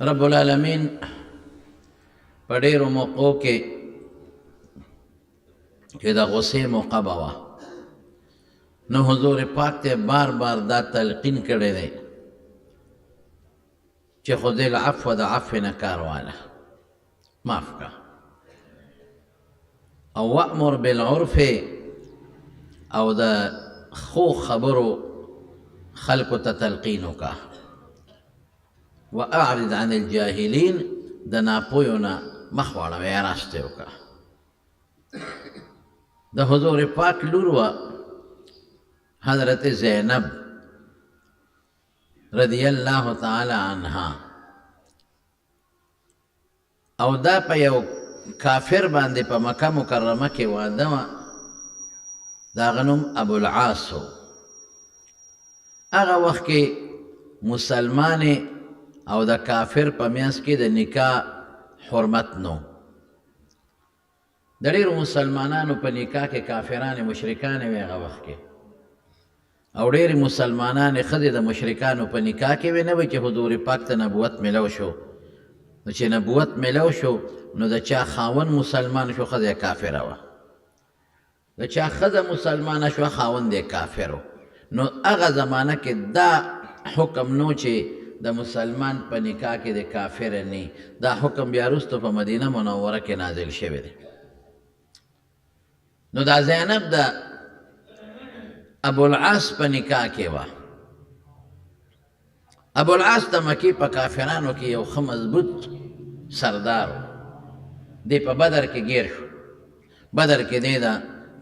رب العالمین په ډېرو موقعو کې چې د غصې موقع به وه نو حضور پاک ته بار بار دا تلقین کړی دی چې خذ العفو د عفو نه کار واله معاف کا او وأمر بالعرف او د خو خبرو خلقو ته تلقین وکړه واعرض عن الجاهلین د ناپویو نه مخ واړوه یا راستې وکړه د حضور پاک لور وه حضرت زینب رضی الله تعالی عنها او دا په یو کافر باندې په مکه مکرمه کې واده وه د هغه نوم ابوالعاص و هغه وخت کې مسلمانې او د کافر په منځ کې د نکاح حرمت نو د ډېرو مسلمانانو په نکاح کې کافرانې مشرکانې وې هغه وخت کې او ډېرې مسلمانانې ښځې د مشرکانو په نکاح کې وې نه وې چې حضور پاک ته نبوت میلو شو نو چې نبوت میلو شو نو د چا خاوند مسلمان شو ښځه کافره وه د چا ښځه مسلمانه شوه خاوند یې کافر و نو هغه زمانه کې دا حکم نو چې د مسلمان په نکاح کې د کافر نه دا حکم بیا وروسته په مدینه منوره کې نازل شوی دی نو دا زینب د ابوالعاص په نکاح کې وه ابوالعاص د مکې په کافرانو کې یو ښه مضبوط سردار و دی په بدر کې ګیر شو بدر کې دی د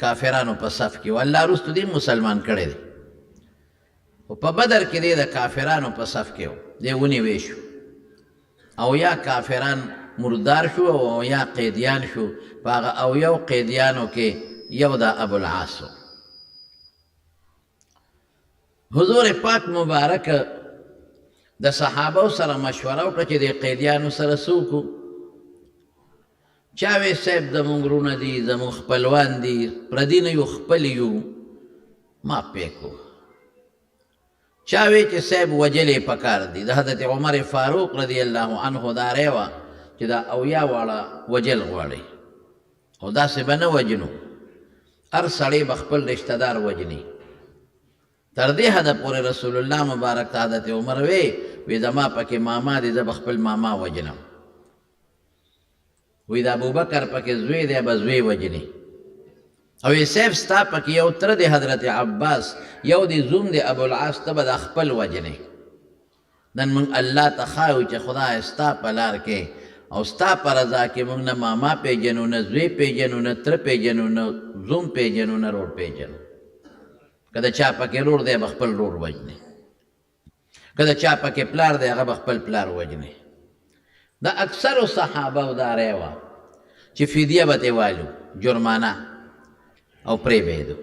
کافرانو په صف کې و الله وروسته دی مسلمان کړی دی خو په بدر کې دی د کافرانو په صف کې و دی ونیوی شو او یا کافران مردار شو او یا قیدیان شو په هغه او یو قیدیانو کې یو د ابوالعاص و حضور پاک مبارک د صحابو سره مشوره وکړه چې د قیدیانو سره څه وکړو چا وی صاحب زمونږ وروڼه دي زمونږ خپلوان دي پردي نه یو خپل یو ما پرېږدو چا وی چې صاحب وجل یې پکار دي د حضرت عمر فاروق رضی الله عنه دا رایه وه چې دا اویا واړه وجل غواړي او داسې به نه وجنو هر سړی به خپل رشته دار وجني تر دې حده پورې رسول الله مبارک ته حضرت عمر وی زما پکې ماما دی زه به خپل ماما وجنم وی د ابوبکر پکې زوی دی به زوی وجني او وی صاحب ستا پکې یو تره دی حضرت عباس یو دی زوم دی ابوالعاص ته به د خپل وجنې نن موږ الله ته ښایو چې خدای ستا په لار کې او ستا په رضا کې موږ نه ماما پیژنو نه زوی پیژنو نه تره پیژنو نه زوم پیژنو نه رور پیژنو که د چا پکې رور دی به خپل رور وجنې که د چا پکې پلار دی هغه به خپل پلار وجنې د اکثرو صحابه دا رایه وه چې فدیه به ترې والو جرمانه او پرېږدو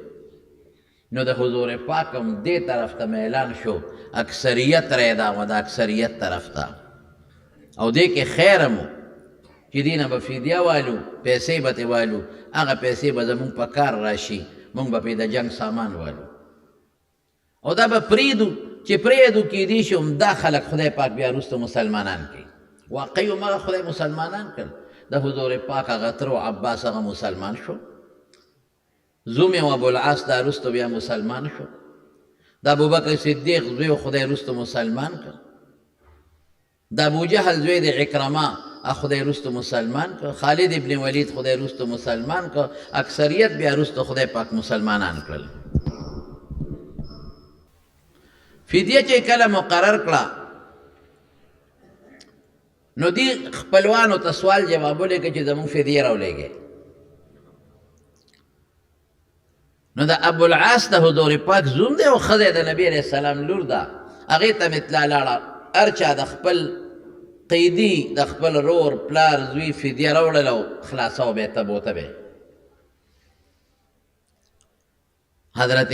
نو د حضور پاک هم دې طرف ته میلان شو اکثریت رایه دا وه د اکثریت طرف ته او دې کې خیر هم چې دې نه به فدیه والو پیسې به ترې والو هغه پیسې به زمونږ په کار راشي مونږ به پرې د جنګ سامان والو او دا به پرېږدو چې پرېږدو کیدی شي همدا خلک خدای پاک بیا وروسته مسلمانان کوي واقعي همغه خدای مسلمانان کړل د حضور پاک هغه تر عباس هغه مسلمان شو زوم یې ابوالعاص دا وروسته بیا مسلمان شو د ابوبکر صدیق زوی خدای وروسته مسلمان کړ د ابوجهل زوی د عکرمه خدای وروسته مسلمان کړ خالد ابن ولید خدای وروسته مسلمان کړ اکثریت بیا وروسته خدای پاک مسلمانان کړل فدیه چې کله مقرر کړه نو دی خپلوانو ته سوال جوابونه کوي چې زمونږ فدیه راولېږئ نو د ابوالعاص د حضور پاک زوم دی او ښځه د نبي علیه السلام لور ده هغې ته مې طلا لاړه هر چا د خپل قیدي د خپل رور پلار زوی فدیه راوړله او خلاصه به یې تبوته به حضرت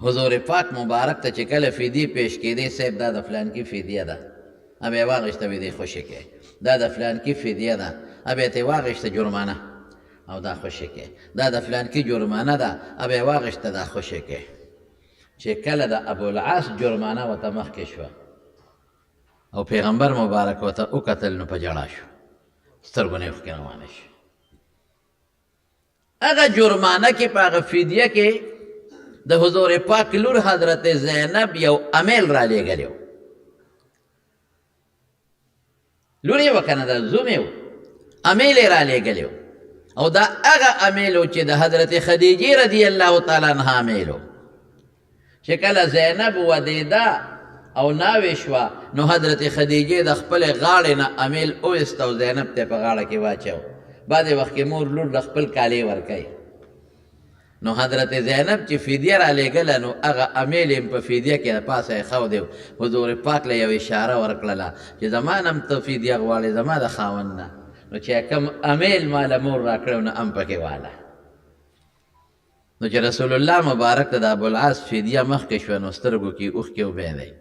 حضور پاک مبارک ته چې کله فدیه پیش کېدی صاحب دا د فلانکي فدیه ده ابه یې واغېسته وی دی خوشې کې دا د فلانکي فدیه ده ابه یې ته یې واغېسته جرمانه او دا خوشې کې دا د فلانکي جرمانه ده ابه یې واغېسته دا خوشې کې چې کله د ابوالعاص جرمانه ورته مخکې شوه او پیغمبر مبارک ورته وکتل نو په ژړا شو، سترګو نه یې اوښکې روانې شوې. هغه جرمانه کې په هغه فدیه کې د حضور پاک لور حضرت زینب یو امیل را لېږلی و. لور یې وه که نه د زوم یې و، امیل یې را لېږلی و، او دا هغه امیل و چې د حضرت خدیجې رضی الله تعالی عنها امیل و چې کله زینب ودېده او ناوې شوه نو حضرت خدیجې د خپلې غاړې نه امیل وویسته او زینب ته یې په غاړه کې واچو. بعضې وخت کې مور لور د خپل کالي ورکوي، نو حضرت زینب چې فدیه را لېږله نو هغه امیل یې په فدیه کې د پاسه یې ښودی. حضور پاک له یو اشاره ورکړله چې زما نه هم ته فدیه غواړې زما د خاوند نه، نو چې کوم امیل ماله مور را کړی نو هم پکې واله. نو چې رسول الله مبارک ته د ابوالعاص فدیه مخکې شوه نو سترګو کې اوښکې وبهېدی.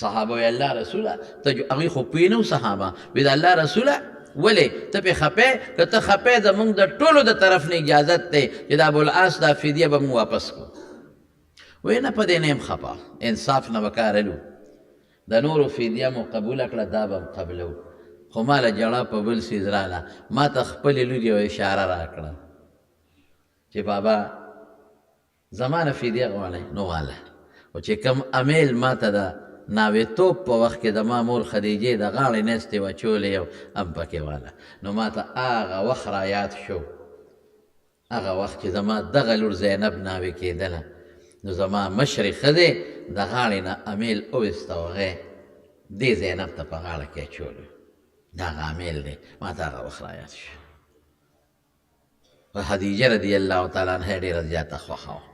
صحابه وی الله رسوله ته هغوی خو پوه نه و صحابه، وی د الله رسوله ولې ته پې خپې که ته خپې زمونږ د ټولو د طرف نه اجازت دی چې د ابوالعاص دا فدیه به مونږ واپس کړو. وی نه په دې نه یم خپه، انصاف نه به کار الو، د نورو فدیه مو قبوله کړه دا به م قبلو، خو ما له جړه په بل څیز راله، ما ته خپلې لور یو اشاره را کړه چې بابا زما نه فدیه غواړئ نو واله، خو چې کوم امیل ما ته د ناوېتوب په وخت کې د ما مور خدیجې د غاړې نستې وچولې او هم پکې واله. نو ما ته هغه وخت را یاد شو، هغه وخت چې زما دغه لور زینب ناوې کېدله نو زما مشرې ښځې د غاړې نه امیل وویسته او هغې دې زینب ته په غاړه کې اچولو، دا هغه امیل دی. ما ته هغه وخت را یاد شو. په خدیجه رضی الله تعالی عنها ډېره زیاته خوښه وه،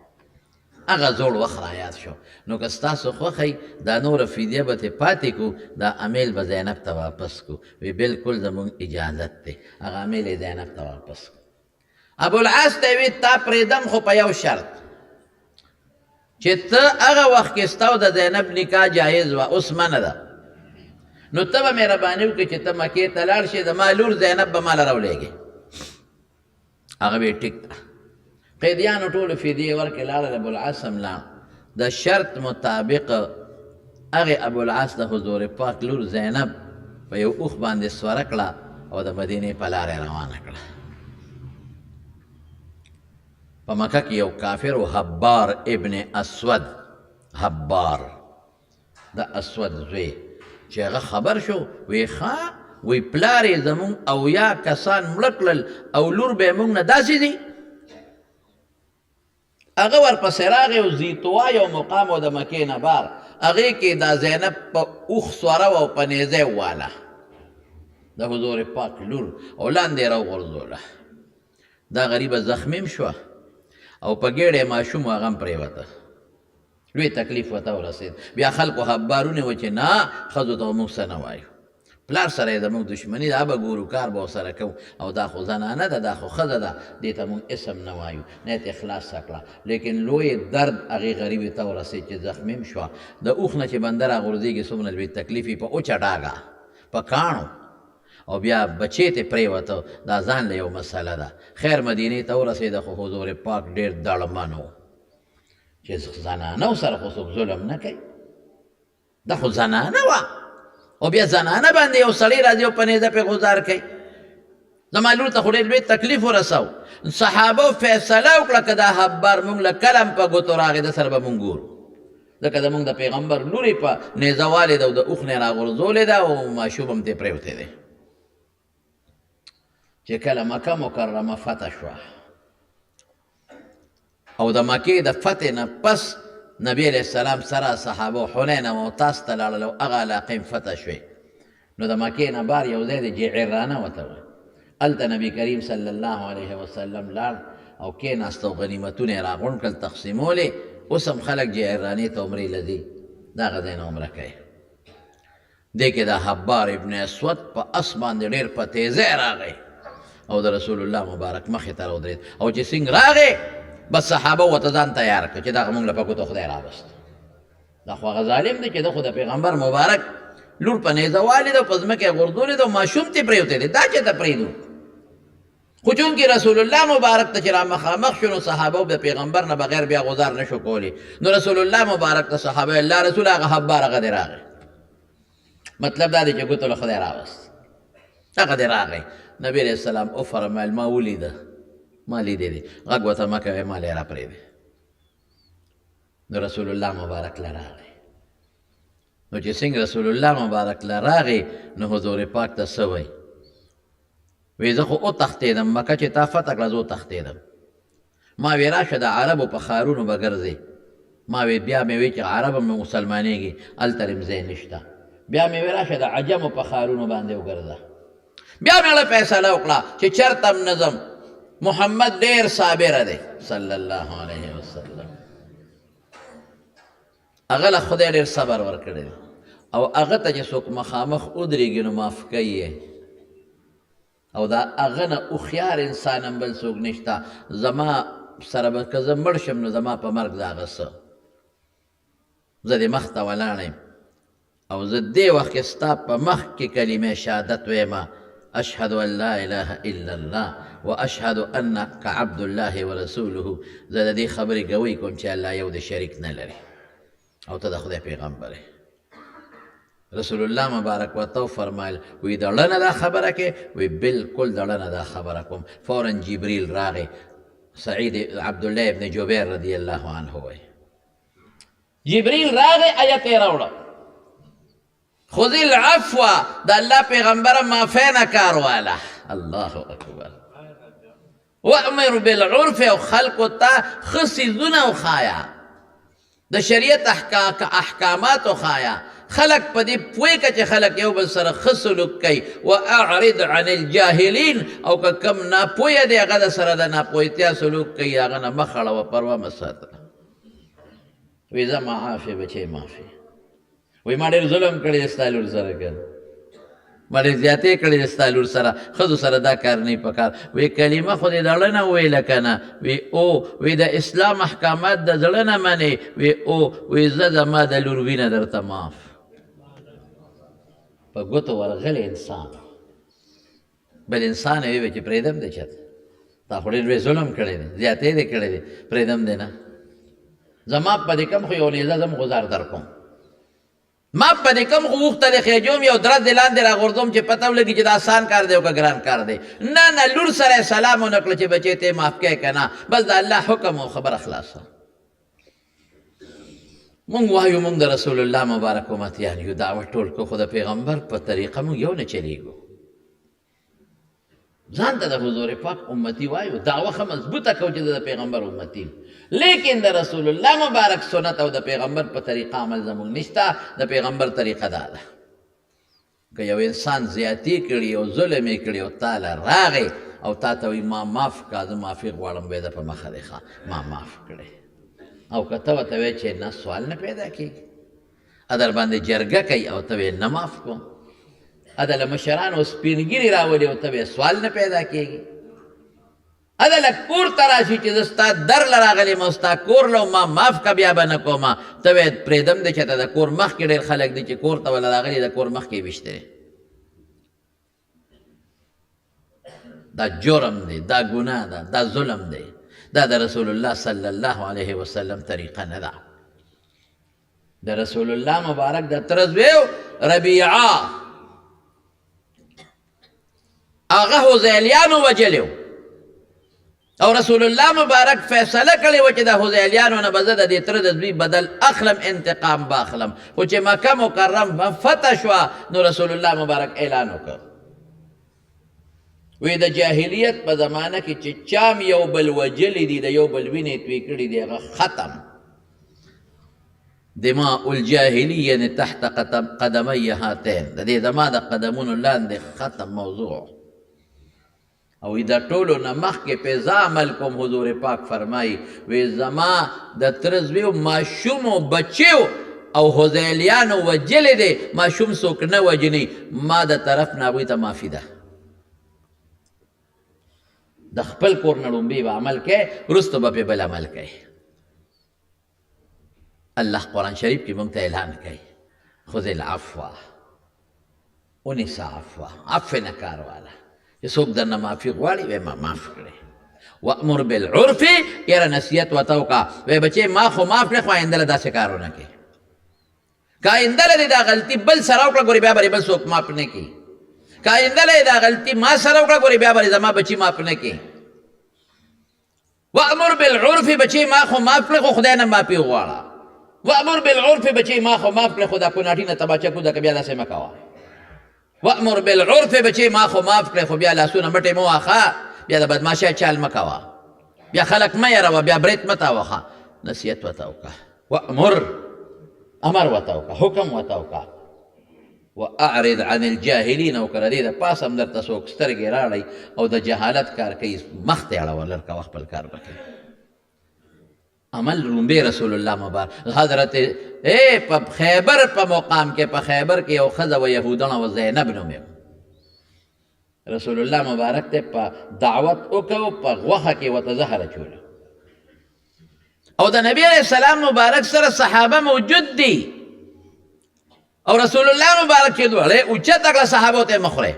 هغه زوړ وخت را یاد شو. نو که ستاسو خوښی دا نوره فدیه به ترې پاتې کړو، دا امیل به زینب ته واپس کړو. وی بلکل زموږ اجازت دی، هغه امیل یې زینب ته واپس کړو. ابوالعاص ته یې وی تا پرېږدم خو په یو شرط چې ته هغه وخت کې ستا او د زینب نکاح جایز وه، اوس منه ده، نو ته به مهرباني وکړې چې ته مکې ته لاړ شې، زما لور زینب به ماله راولېږې. هغه به یې ټیک ده. قیدیانو ټولو فدیې ورکړې، لاړل ابوالعاص هم لاړ. د شرط مطابق هغې ابوالعاص د حضور پاک لور زینب په یو اوښ باندې سوره کړه او د مدینې په لاره یې روانه کړه. په مکه کې یو کافر و حبار ابن اسود، حبار د اسود زوی، چې هغه خبر شو وی ښه وی پلار یې زمونږ اویا کسان مړه کړل او لور به یې مونږ نه داسې دي. هغه ورپسې راغی او زیتوا یو مقام و د مکې نه بار، هغې کې دا زینب په اوښ سوره وه او په نیزه یې واله د حضور پاک لور او لاندې یې راوغورځوله. دا غریبه زخمي شوه او په ګېډه یې ماشوم و هغه هم پرېوته، لوی تکلیف ورته ورسېد. بیا خلکو خبارونه و چې نه ښځو ته موږ څه نه وایو، پلار سره یې زموږ دشمني ده، به ګورو کار به ورسره کوو، او دا خو زنانه ده، دا خو ښځه ده، دې ته موږ اسم نه وایو، نه یې خلاصه کړه. لیکن لوی درد هغې غریبې ته ورسېد چې زخمي هم شوه. د اوښ نه چې بنده راغورځېږي څومره لوی تکلیف وي، په اوچه ډاګه په کاڼو، او بیا بچې ته پرېوته، دا ځان له یو مسله ده. خیر مدینې ته ورسېده خو حضور پاک ډېر دړمن و چې زنانه سره خو څوک ظلم نه کوي، دا خو زنانه وه او بیا زنانه باندې یو سړی راځي او په نیزه پې غذار کوي. زما لور ته خو ډېر لوی تکلیف ورسو. صحابو فیصله وکړه که دا حبار مونږ له کله هم په ګوتو راغی د سره به مونږ ګورو، ځکه زمونږ د پیغمبر لورې په نیزه والې ده او د اوښ نه یې راغورځولې ده او ماشوم هم ترې پرېوتی دی. چې کله مکه مکرمه فتح شوه او د مکې د فتح نه پس نبی علیہ السلام سره صحابو حنین او تاس ته لاړل او هغه علاقې هم فتح شوې. نو د مکې نه بار یو ځای د جعرانه ورته وایي، هلته نبي کریم صلی الله علیه وسلم لاړ او کېناست او غنیمتونه یې راغونډ کړل، تقسیمولې. اوس هم خلک جعرانې ته عمرې له ځي، دغه ځای نه عمره کوي. دې کې د حبار ابن اسود په اس باندې ډېر په تیزۍ راغی او د رسول الله مبارک مخې ته راودرېد، او چې څنګه راغی بس صحابه ورته ځان تیار کړه چې دغه مونږ له په ګوتو خدای راوست. دا خو هغه ظالم دی چې د خو د پیغمبر مبارک لور په نیزه والې ده، په ځمکه یې غورځولې ده او ماشوم ترې پرېوتی دی، دا چېرته پرېږدو؟ خو چونکې رسول الله مبارک ته چې را مخامخ شو نو صحابه د پیغمبر نه بغیر بیا غذار نه شو کولی. نو رسول الله مبارک ته صحابه الله رسول هغه حبار هغه دی راغی مطلب دا دی چې ګوتو له خدای راوست هغه دې راغی نبی علیہ السلام وفرمیل ما ولیده ما لیدې دی غږ ورته مه کوې ما لی راپرېږدې نو رسول الله مبارک له راغی نو چې څنګه رسول الله مبارک له راغی نو حضور پاک ته څه وایي وی زه خو وتښتېدم مکه چې تا فتح کړه زه وتښتېدم ما وی راشه د عربو په ښارونو به ګرځې ما وی بیا مې وی چې عرب هم مسلمانېږي هلته رم ځای نشته بیا مې وی راشه د عجمو په ښارونو باندې وګرځه بیا مې هغه فیصله وکړه چې چېرته هم نه ځم محمد ډېر صابره دی صلی الله علیه وسلم هغه له خدای ډېر صبر ورکړی دی او هغه ته چې څوک مخامخ ودرېږي نو معاف کوي او دا هغه نه هوښیار انسان هم بل څوک نشته زما سره به که زه مړ شم نو زما په مرګ د هغه څه زه دې مخ ته ولاړ یم او زه دې وخت کې ستا په مخ کې کلمې شهادت ویمه اشهد ان لا اله الا الله واشهد انک عبد الله ورسوله زه د دې خبرې ګوی کوم چې الله یو د شریک نه لري او ته د خدای پیغمبر یې رسول الله مبارک ورته وفرمایل وی د ړنه دا خبره کې وی بالکل د ړنه دا خبره کوم فورا جبریل راغی سعید عبدالله ابن جبیر رضی الله عنه وی جبریل راغی آیت یې راوړه خذ العفو د الله پیغمبره معافی نه کار واله الله اکبر وامر بالعرف او خلقو ته ښه څیزونه وښایه د شریعت احکامات وښایه خلق په دې پوهې که چې خلق یو بل سره ښه سلوک کوي واعرض عن الجاهلین او که کم ناپوهه دی هغه د سره د ناپوهتیا سلوک کوي هغه نه مخ اړوه پروا مه ساته وی زه معافي بچی معافي وی ما ډېر ظلم کړی دی ستا لور سره که ما ډېر زیاتې کړی دی ستا لور سره ښځو سره دا کار نه پکار وی کلمه خو دې د زړه نه وویله که نه وی د اسلام احکامات د زړه نه منې وی زه زما د لور وینه درته معاف په ګوتو ورغلی انسان بل انسان یې وی چې پرېږدم دی چېرته تا خو ډېر لوی ظلم کړی دی زیاتې دې کړی دی پرېږدم دی نه زما په دې کم خو یو نیزه زم ګزار در کوم ما په دې کم خو اوښته د خېجوم یو درز دې لاندې راغورځوم چې پته ولګي چې دا آسان کار دی او که ګران کار دی نه لور سره یې سلام ونه کړه چې بچې ته یې معاف کوې که نه بس د الله حکم او خبره خلاصه مونږ وایو مونږ د رسول الله مبارک امتیان یو دعوت ټول کو خو د پیغمبر په طریقه مونږ یو نه چلیږو ځان ته د حضور پاک امتی وایو دعوه ښه مضبوطه کوو چې د پیغمبر امتی لیکن د رسول الله مبارک سنت او د پیغمبر په طریقه عمل زمونږ نشته د پیغمبر طریقه دا ده که یو انسان زیاتي کړي او ظلم یې کړي او تا له راغی او تا ته وایي ما معاف کا زه معافي غواړم بیا د په مخه دی ما معاف کړی او که ته ورته وایې چې نه سوال نه پیدا کېږي در باندې جرګه کوي او ته وایې نه معاف کوم اده له مشرانو سپینګیري راولي او ته سوال نه پیدا کېږي اده له کور ته راشي چې زه ستا در له راغلی یم او ستا کور له ما معاف که بیا به نه کومه ته وایې پرېږدم دی چې ته د کور مخکې ډېر خلک دي چې کور ته وله راغلي د کور مخکې یې ویشتلی دا جرم دی دا ګناه ده دا ظلم دی دا د رسول الله صلی الله علیه وسلم طریقه نه ده د رسول الله مبارک د تره زوی ربیعه هغه حذیلیانو وجلی او رسول الله مبارک فیصله کړې وه چې د حذیلیانو نه به زه د دې تره د زوی بدل اخلم انتقام به اخلم خو چې مکه مکرم فتح شوه نو رسول الله مبارک اعلان وکړ وی د جاهلیت په زمانه کې چې چام یو بل وجلی دي د یو بل وینې توی کړي دي هغه ختم دماء الجاهلیه تحت قدمی هاتین د دې زما د قدمونو لاندې ختم موضوع او دا ټولو نه مخکې په عمل کوم حضور پاک فرمایي وی زما د تره زوی ماشومو بچیو او حذیلیانو وجلی دی ماشوم څوک نه وجني ما د طرف نه هغوی ته معافي ده د خپل کور نه لومبي به عمل کوي وروسته به پې بل عمل کوي الله قرآن شریف کې موږ ته اعلان کوي خذ العفو ونسا عفو عفو نه کار واله چې څوک درنه معافي غواړي وایي ما معاف کړی وامر بالعرف یاره نصیحت ورته وکړه وایي بچې ما خو معاف کړې خو آینده له داسې کار ونه کوې که آینده له دې دا غلطي بل سره وکړه ګورې بیا به بل څوک معاف نه کړي که آینده له دا غلطي ما سره وکړه ګورې بیا به زما بچي معاف نه کړي وامر بالعرف بچي ما خو معاف کړه خو خدای نه معافي وغواړه وامر بالعرف بچي ما خو معاف کړه خو دا کوناټي نه تباچه کو دا که بیا داسې مه کوه وامر بالعرف بچي ما خو معاف کړه خو بیا لاسونه مټې مه واخه بیا د بدماشۍ چال مه کوه بیا خلک مه یروه بیا برېت مه تاوخه نصیحت ورته وکړه وامر امر ورته وکړه حکم ورته وکړه واعرض عن الجاهلین او که د دې د پاسه هم درته څوک سترګې راړئ او د جهالت کار کوي مخ ته یې اړوه لر کوه خپل کار به کوي عمل رومبی رسول الله مبارک حضرت په خیبر په مقام کې په خیبر کې یو ښځه و یهودڼه و زینب نومې رسول الله مبارک ته په دعوت وکړو په غوښه کې ورته زهر اچوله او د نبی علیه السلام مبارک سره صحابه موجود دي او رسول الله مبارک چې دواړه اوچته کړه صحابو ته مه خورئ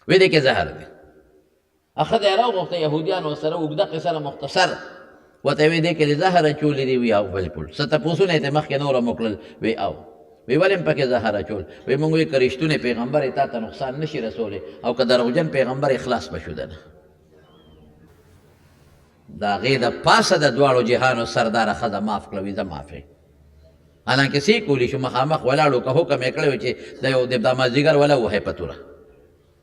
ویې دې کې زهر دی ښځه یې راوغوښته یهودیانو سره اوږده قصه ده مختصر ورته یې ویې دې کې دې زهر اچولي دي وی او بلکل څه تپوسونه یې ته مخکې نوره موکړل وی او وی ولې م پکې زهر اچول وی موږ وی که رښتونی پیغمبر یې تا ته نقصان نشي رسولی او که دروغجن پیغمبر یې خلاص به شو ده نه د هغې د پاسه د دواړو جهانو سرداره ښځه معاف کړه وي زه معاف یم حالانکه سی کولی شو مخامخ ولاړو که حکم یې کړی و چې د یو د مازدیګر ولا وهی په توره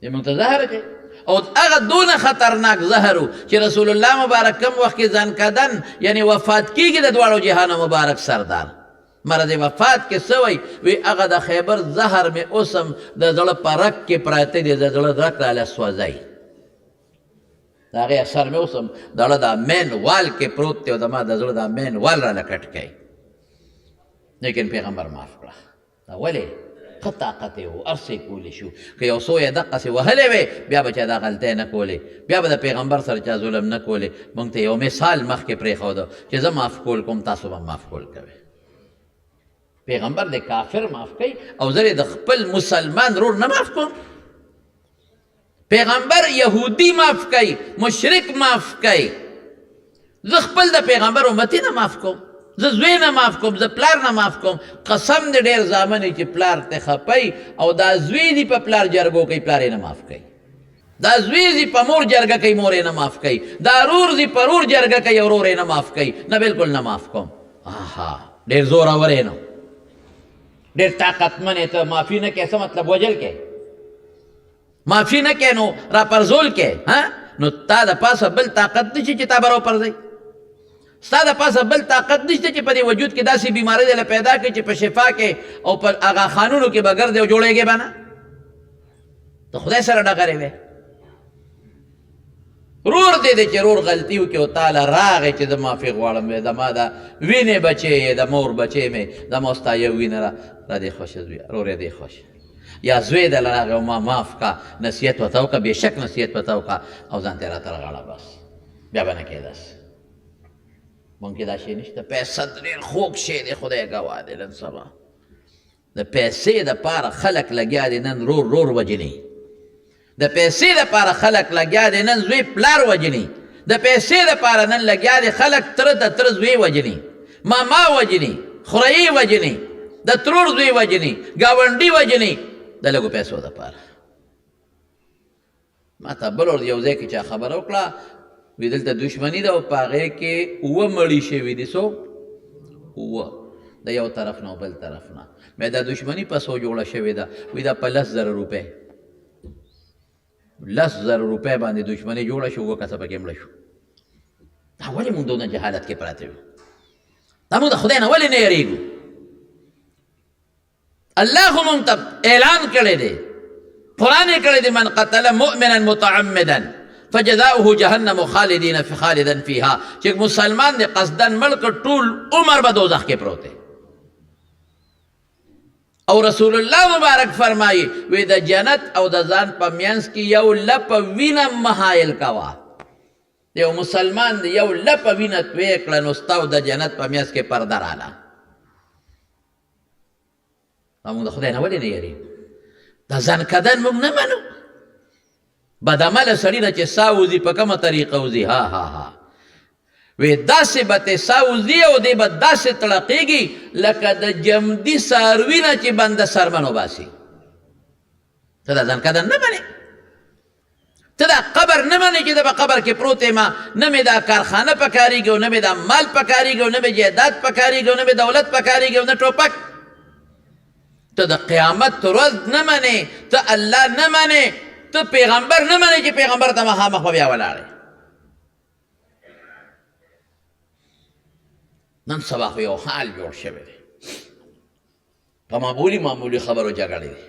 دې موږ ته زهر اچوي او هغه دونه خطرناک زهر و چې رسول الله مبارک کم وخت کې ځان کدن یعنی وفات کېږي د دواړو جهانو مبارک سردار مرض وفات کې څه وایي وی هغه د خیبر زهر مې اوس هم د زړه په رګ کې پراته دي د زړه رګ راله سوځئ د هغې اثر مې اوس هم د زړه دا مین وال کې پروت دی او زما د زړه دا مین وال راله کټ کوي لیکن پیغمبر معاف کړه دا ولې ښه طاقت یې و هر څه یې کولی شو که یو څو یې دقسې وهلی وی بیا به چا دا غلطۍ نه کولې بیا به د پیغمبر سره چا ظلم نه کولې موږ ته یو مثال مخکې پرېښوده چې زه معاف کول کوم تاسو به معاف کول کوئ پیغمبر د کافر معاف کوي او زه د خپل مسلمان رور نه معاف کوم پیغمبر یهودي معاف کوي مشرک معاف کوي زه خپل د پیغمبر امتي نه معاف کوم زه زوی نه معاف کوم زه پلار نه معاف کوم قسم دې ډېر زامن چې پلار ته خپئ او دا زوی دي په پلار جرګو کوي پلار یې نه معاف کوي دا زوی دي په مور جرګه کوي مور یې نه معاف کوي دا رور دي په رور جرګه کوي او رور یې نه معاف کوي نه بلکل نه معاف کوم آها ډېر زورور یې نه ډېر طاقتمن یې ته معافي نه کوې څه مطلب وجل کې معافي نه کوې نو راپرزول کې نو تا د پاسه بل طاقت نشي چې تا به راوپرځئ ستا د پاسه بل طاقت نشته چې په دې وجود کې داسې بیمارۍ دله پیدا کړي چې په شفا کې او په هغه خانونو کې به ګرځې او جوړېږې به نه ته خدای سره ډغرې وې رور دې دی چې رور غلطي وکړي او تاله راغی چې زه معافي غواړم وی زما د وینې بچې یې د مور بچې مې زما ستا یو وینه را دې خوښه زویه رور یې دې خوښه یا زوی دله راغی او ما معاف کا نصیحت ورته وکړه بېشک نصیحت ورته وکړه او ځان ته یې راته رغاړه بس بیا به نه کېداس مونږ کې دا شی نشته پیسه ډېر خوږ شی دی خدای ګواه دی نن سبا د پیسې دپاره خلک لګیا دي نن رور رور وجني د پیسې دپاره خلک لګیا دي نن زوی پلار وجني د پیسې دپاره نن لګیا دي خلک تره د تره زوی وجني ماما وجني خوريي وجني د ترور زوی وجني ګاونډي وجني د لږو پیسو دپاره ما ته بل ورځ یو ځای کې چا خبره وکړه وی دلته دشمني ده او په هغې کې 7 مړي شوي دي څو 7 د یو طرف نه او بل طرف نه مې دا دشمني په څو جوړه شوې ده وی دا په 10,000 روپۍ 10,000 روپۍ باندې دشمني جوړه شو 7 کسه پکې مړه شو دا ولې موږ دونه جهالت کې پراته یو دا موږ د خدای نه ولې نه یېرېږو الله خو موږ ته اعلان کړی دی قرآن یې کړی دی من قتل مؤمنا متعمدا فجزاؤه جهنم خالدین خالدا فیها چې مسلمان دی قصدن مړ کړ ټول عمر به دوزخ کې پروت دی او رسول الله مبارک فرمایي وی د جنت او د ځان په منځ کې یو لپه وینه مه حایل کوه یو مسلمان دی یو لپه وینه تویې کړه نو ستا او د جنت په منځ کې پرده راله موږ د خدای نه ولې نه یېرېږو د ځان کدن موږ نه منو بدعمله سړي نه چې ساه وځي په کومه طریقه وځي ها وی داسې به تې ساوځي او دی به داسې تړقېږي لکه د جمدي څاروي نه چې بنده سرمن وباسي. ته دا ځان قدر نه منې، ته دا قبر نه منې چې د به قبر کې پروت یم، نه مې دا کارخانه پکارېږي او نه مې دا مال پکارېږي او نه مې جایداد پکارېږي او نه مې دولت پکارېږي او نه ټوپک. ته د قیامت ورځ نه منې، ته الله نه منې، ته پیغمبر نه منې چې پیغمبر ته مخامخ به بیا ولاړې. نن سبا خو یو حال جوړ شوی دی، په معمولي خبرو جګړې دی،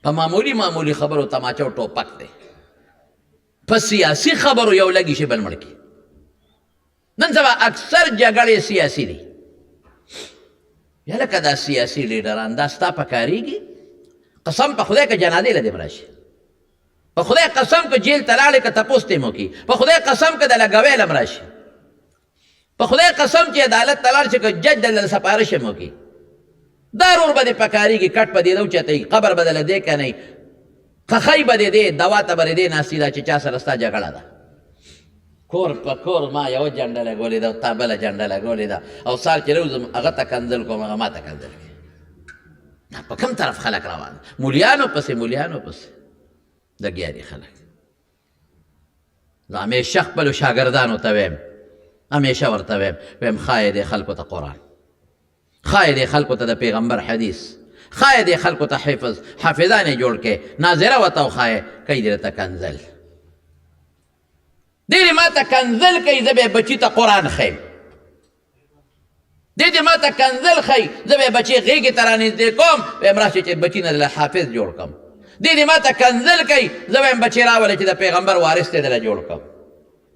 په معمولي خبرو تماچه او ټوپک دی، په سیاسي خبرو یو لګي شي بل مړ کړي. نن سبا اکثر جګړې سیاسي دي. یا لکه دا سیاسي لیډران دا ستا پکارېږي؟ قسم په خدای که جنازې له دې به راشي، په خدای قسم که جیل ته لاړې که تپوس ته یې م وکړي، په خدای قسم که د لګوی له م راشي، په خدای قسم چې عدالت ته لاړ شي که جج دله سپارش یې م وکړي، دا رور به دې پکارېږي، کټ به دې ده اوچتوي، قبر به دله دی که نه خخی به دې دی، دوا ته به دې دی ناستي ده چې چا سره ستا جګړه ده. کور په کور ما یوه جنډه لګولې ده او تا بله جنډه لګولې ده او سهار چې راوځم هغه ته کنځل کوم هغه ما ته کنځل کوي. دا په کوم طرف خلک روان؟ مولیانو پسې لګیا دي خلک. زه همیشه خپلو شاګردانو ته ویم، همیشه ورته ویم ښایي دې خلکو ته قرآن، ښایي دې خلکو ته د پیغمبر حدیث، ښایي دې خلکو ته حافظان یې جوړ کړې، ناظره ورته وښایې، کوي دې راته کنځل، دې دې ما ته کنځل کوي، زه به یې بچي ته قرآن ښیم، دې دې ما ته کنځل ښیي، زه به یې بچي غېږې ته رانږدې کوم، ویم راشي چې بچي نه دله حافظ جوړ کړم. دې دې ما ته کنځل کوي، زه به یم بچي راولې چې د پیغمبر وارث ته دله جوړ کړم.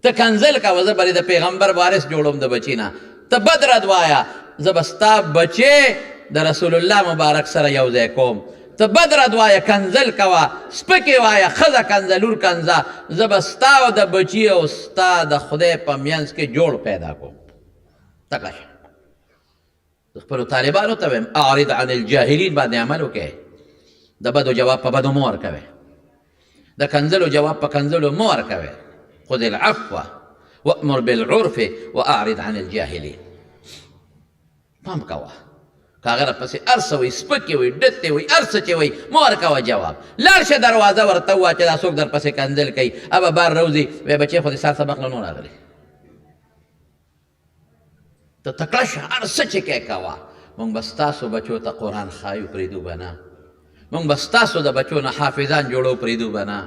ته کنځل کوه، زه به د پیغمبر وارث جوړوم د بچي نه. ته بد رد وایه، زه به ستا بچې د رسول الله مبارک سره یو ځای کوم. ته بد رد وایه، کنځل کوه، سپکې وایه، ښځه کنځه، لور کنځه، زه به ستا او د بچي او ستا د خدای په منځ کې جوړ پیدا کوم. تکړه شه. د خپلو طالبانو ته ویم اعرض عن الجاهلین باندې عمل وکړئ، د بدو جواب په بدو مه ورکوئ، د کنځلو جواب په کنځلو مه ورکوئ. خذ العفو وأمر بالعرف وأعرض عن الجاهلين. پام کوه، که هغه راپسې هر څه وایي، سپکې وایي، ډتې وایي، هر څه چې وایي، مه ورکوه جواب. لاړ شه دروازه ورته ووایه چې دا څوک در پسې کنځل کوي، ابه بار روځي، وایي بچې خو دې سهار سبق له نو راغلی. ته تکړه شه، هر څه چې کوې کوه. موږ به ستاسو بچو ته قرآن ښایو، پرېږدو به نه. موږ به ستاسو د بچو نه حافظان جوړو، پرېږدو به نه.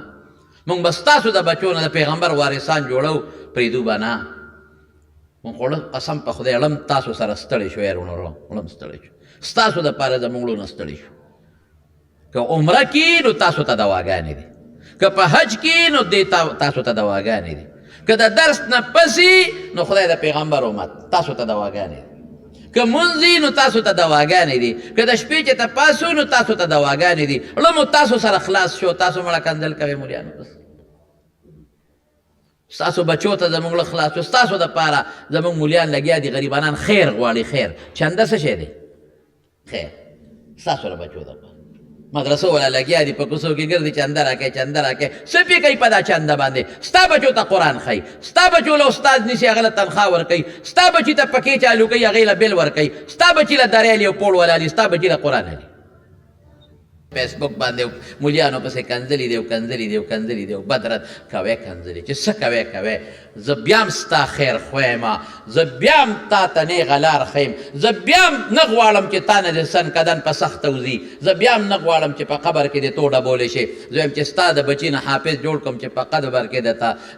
موږ به ستاسو د بچو نه د پیغمبر وارثان جوړو، پرېږدو به نه. موږ خو قسم په خدای اړم تاسو سره ستړی شو، یار ورونو اړم ستړی شو، ستاسو دپاره زموږ لونه ستړي شو. که عمره کې نو تاسو ته دواګانې دي، که په حج کې نو دې تاسو ته دواګانې دي، که د درس نه پسې نو خدای د پیغمبر امت تاسو ته دواګانې دي، که منځي نو تاسو ته دواګانې دي، که د شپې چې ته پاسو نو تاسو ته دواګانې دي. علمو تاسو سره خلاص شو، تاسو مړه کنځل کوئ مولیانو بس. ستاسو بچو ته زموږ له خلاص شو، ستاسو دپاره زموږ مولیان لګیا دي، غریبانان خیر غواړي. خیر چنده څه شی دی؟ خیر ستاسو له بچو دپاره مدرسو والا لګیا دي، په کوڅو کې ګرځي، چنده راکئ، چنده راکئ. څه پې کوي په دا چنده باندې؟ ستا بچو ته قرآن ښایي، ستا بچو له استاد نیسي، هغه له تنخوا ورکوي، ستا بچي ته پکې چالو کوي، هغې له بیل ورکوي، ستا بچي له دریالي او پوړ ولالي، ستا بچي له قرآن علي. فیسبوک باندې مولیانو پسې کنځلي دی او کنځلي دی او کنځلي دی او بد رد کوئ کنځلي، چې څه کوئ کوئ. زه بیا هم ستا خیر خویم، زه بیا هم تا ته نیغه لار ښیم، زه بیا هم نه غواړم چې تا نه د سن کدن په سخته وځي، زه بیا هم نه غواړم چې په قبر کې دې تو ډبولی شي. زه وایم چې ستا د بچي نه حافظ جوړ کړم چې په قبر کې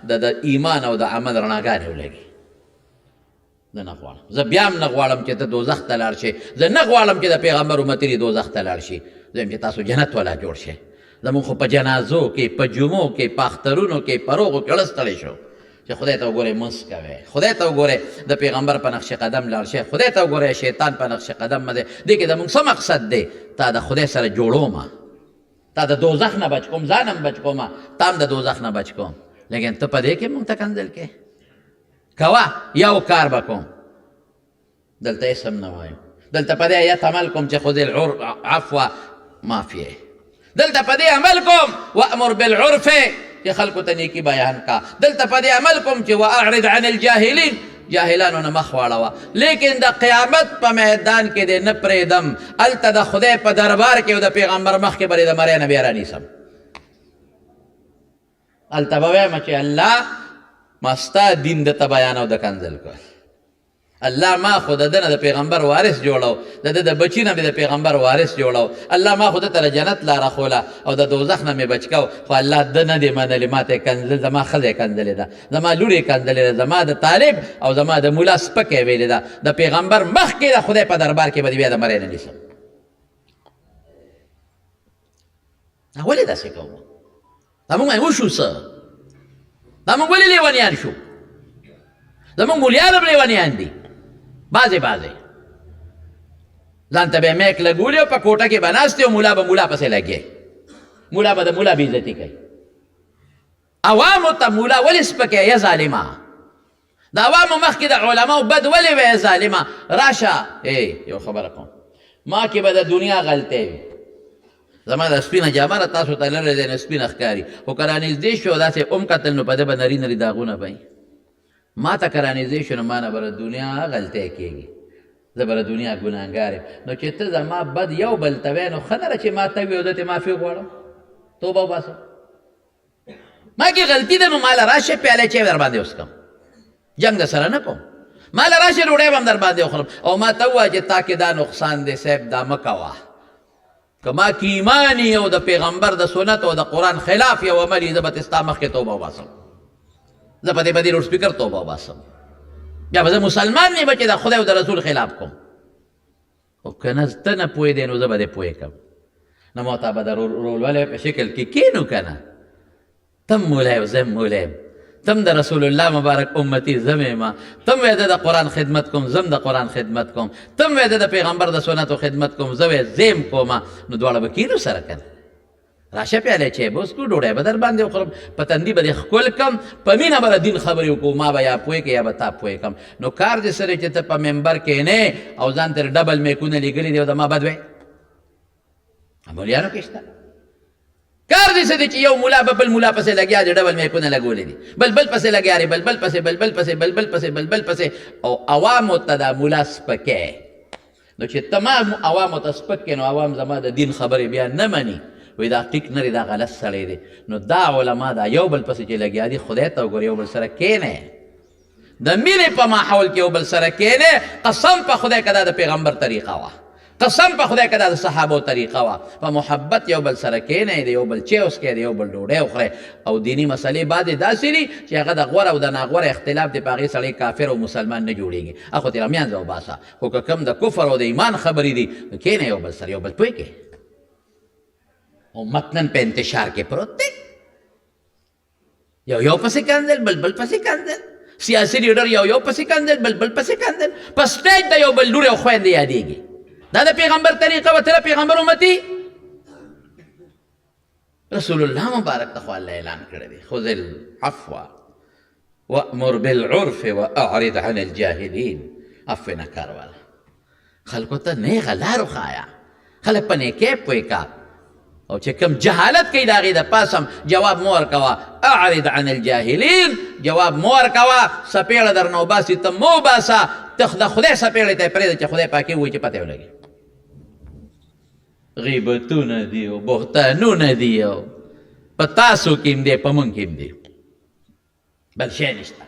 د ایمان او د عمل رڼاګانې ولګي. زه نه غواړم، زه بیا هم نه غواړم چې ته دوزخ ته لاړ شې، زه نه غواړم چې د پیغمبر امتي دې دوزخ ته لاړ شي. زه وایم چې تاسو جنت والا جوړ شئ. زمونږ خو په جنازو کې، په جمعو کې، په اخترونو کې، په روغو کې اړه ستړی شو چې خدای ته وګورئ مونځ کوئ، خدای ته وګورئ د پیغمبر په نقش قدم لاړ شئ، خدای ته وګورئ شیطان په نقش قدم مه دی. دې کې زمونږ څه مقصد دی؟ تا د خدای سره جوړومه، تا د دوزخ نه بچ کوم، ځان هم بچ کومه، تا هم د دوزخ نه بچ کوم. لیکن ته په دې کې مونږ ته کنځل کې کوه. یو کار به کوم، دلته اسم نه وایو، دلته په دې ایت عمل کوم چې خذ العفو معافیه، دلته په دې عمل کوم وامر بالعرف چې خلکو ته نیکي بیان کا، دلته په دې عمل کوم چې واعرض عن الجاهلین جاهلانو نه مخ واړوه لیکن د قیامت په میدان کې دې نه پرېږدم هلته د خدای په دربار کې او د پیغمبر مخ کې به د مرۍ نه بیا رانیسم هلته به وایم چې الله ما ستا دین درته بیان او د کنځل کړ الله ما خو د ده نه د پیغمبر وارث جوړو د ده د بچي نه مې د پیغمبر وارث جوړو الله ما خو ده ته د جنت لاره خوله او د دوزخ نه مې بچ کو خو الله ده نه دی منلې ما ته یې کنځل زما ښځه یې کنځلې ده زما لور یې کنځلې ده زما د طالب او زما د ملا سپکه یې ویلې ده د پیغمبر مخکې د خدای په دربار کې به دې بیا د مرۍ نه نیسم ولې داسې کوو دا مونږ وشو څه دا مونږ ولې لیونیان شو زمونږ مولیان هم لیونیان دي بعضې ځان ته به یې میک لګولي او په کوټه کې به ناست او ملا به ملا پسې لګي ملا به د ملا بېعزتي کوي عوامو ته ملا ولې سپکې یا ظالمه د عوامو مخکې د علماو بد ولې وی ظالمه راشه یو خبره کوم ما کې به د دنیا غلطۍ وي زما د سپینه جامه را تاسو ته لرې دی نو سپینه ښکاري خو که رانږدې شو داسې ام کتل نو په ده به نري نري داغونه به ما ته که رانږدې شو نو ما نه به د دنیا غلطۍ کېږي زه به د دنیا ګناهګار یم نو چې ته زما بد یو بل ته وایې نو ښه نه ده چې ما ته وي او ده تې معافي غواړم توبه وباسم ما کې غلطي ده نو ما له راشه پیاله چای در باندې وڅښم جنګ در سره نه کوم ما له راشه ډوډۍ به هم در باندې وخورم او ما ته ووایه چې تا کې دا نقصان دی صاحب دا مه کوه که ما کې ایمان او د پیغمبر د سنت او د قرآن خلاف یو عمل یي زه به تې ستا مخکې توبه وباسم زه په دې بدې لوډ سپیکر توبه وباسم یا به زه مسلمان نه یم چې د خدای او د رسول خلاف کوم خو که نه ته نه پوهېدې نو زه به دې پوهې کړم نو ما ته به د رولولی په شکل کې کینو که نه تم مولی او زه مولی یم تم د رسول الله مبارک امتی زم یم تم وایې د قرآن خدمت کوم زم د قرآن خدمت کوم تم وایې د پیغمبر د سنتو خدمت کوم زه وایې زیم کومه نو دواړه به کینو سره که نه راشه پیاله چای به وڅکو ډوډۍ به در باندې وخورم په تندي به دې ښکل کړم په مینه به د دین خبرې وکړو ما به یا پوهې کړې یا به تا پوهې کړم نو کار دې سره چې ته په ممبر کښېنې او ځان ته ډبل میکونه لیکلي دي او د ما بد وایې مولیانو کې شته کار دې څه دی چې یو ملا به بل ملا پسې لګیا دی ډبل میکونه لګولي دي بل بل پسې لګیا دی بل بل پسې بل بل پسې بل بل پسې بل بل پسې او عوامو ته دا ملا سپکې نو چې تمام عوامو ته سپک کړې نو عوام زما د دین خبرې بیا نه مني وی دا ټیک نه دی دا غلط سړی دی نو دا علما دا یو بل پسې چې لګیا دي خدای ته وګورې یو بل سره کښېنئ د مینې په ماحول کې یو بل سره کښېنئ قسم په خدای که دا د پیغمبر طریقه وه قسم په خدای که دا د صحابو طریقه وه په محبت یو بل سره کښېنئ د یو بل چای وڅکئ د یو بل ډوډۍ وخورئ او دیني مسلې بعضې داسې دي چې هغه د غوره او د ناغوره اختلاف دی په هغې سړی کافر او مسلمان نه جوړېږي هغه ترې منځه وباسه خو که کوم د کفر او د ایمان خبرې دي نو کښېنئ یو بل سره یو بل پوه کړئ امت نن په انتشار کې پروت دی یو پسې کندل بل بل پسې کندل سیاسي لیډر یو پسې کندل بل بل پسې کندل په سټیج د یو بل لورې او خویندې یادېږي دا د پیغمبر طریقه وه ته د پیغمبر امتي رسول الله مبارک ته خو الله اعلان کړی دی خذ العفو وامر بالعرف واعرض عن الجاهلین عفو نه کار واله خلکو ته نیغه لار وښایه خلک په نیکۍ پوه کا او چې کوم جهالت کوي د هغې د پاسم جواب مو ورکوه اعرض عن الجاهلین جواب مو ورکوه سپېړه در نه وباسي ته مه وباسه ته د خدای سپېړې ته یې پرېږده چې خدای پاکي ووایي چې پته یې ولګي غیبتونه دي او بهتانونه دي او په تاسو کې هم دی په موږ کې هم دی بل شی نشته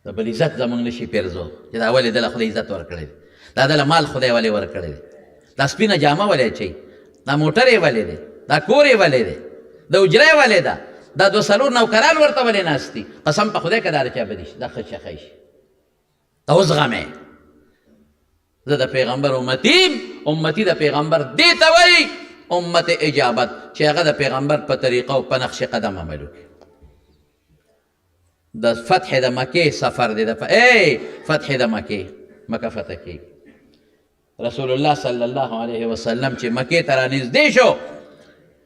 د بل عزت زموږ نشي پېرزو چې دا ولې دله خدای عزت ورکړی دی دا دله مال خدای ولې ورکړی دی دا سپینه جامه ولې اچوي دا موټر یې ولې دی دا کور یې ولې دی د اجره یې ولې ده دا دوه څلور نوکران ورته ولې ناست دي قسم په خدای که دا د چا بدي شي دا ښه شي ته وزغمې زه د پیغمبر امتي د پیغمبر دې ته وایي امت اجابت چې هغه د پیغمبر په طریقه او په نقش قدم عمل وکړي د فتح د مکې سفر دی فتح د مکه فتح کېږي رسول الله صلی الله علیه وسلم چې مکې ته رانږدې شو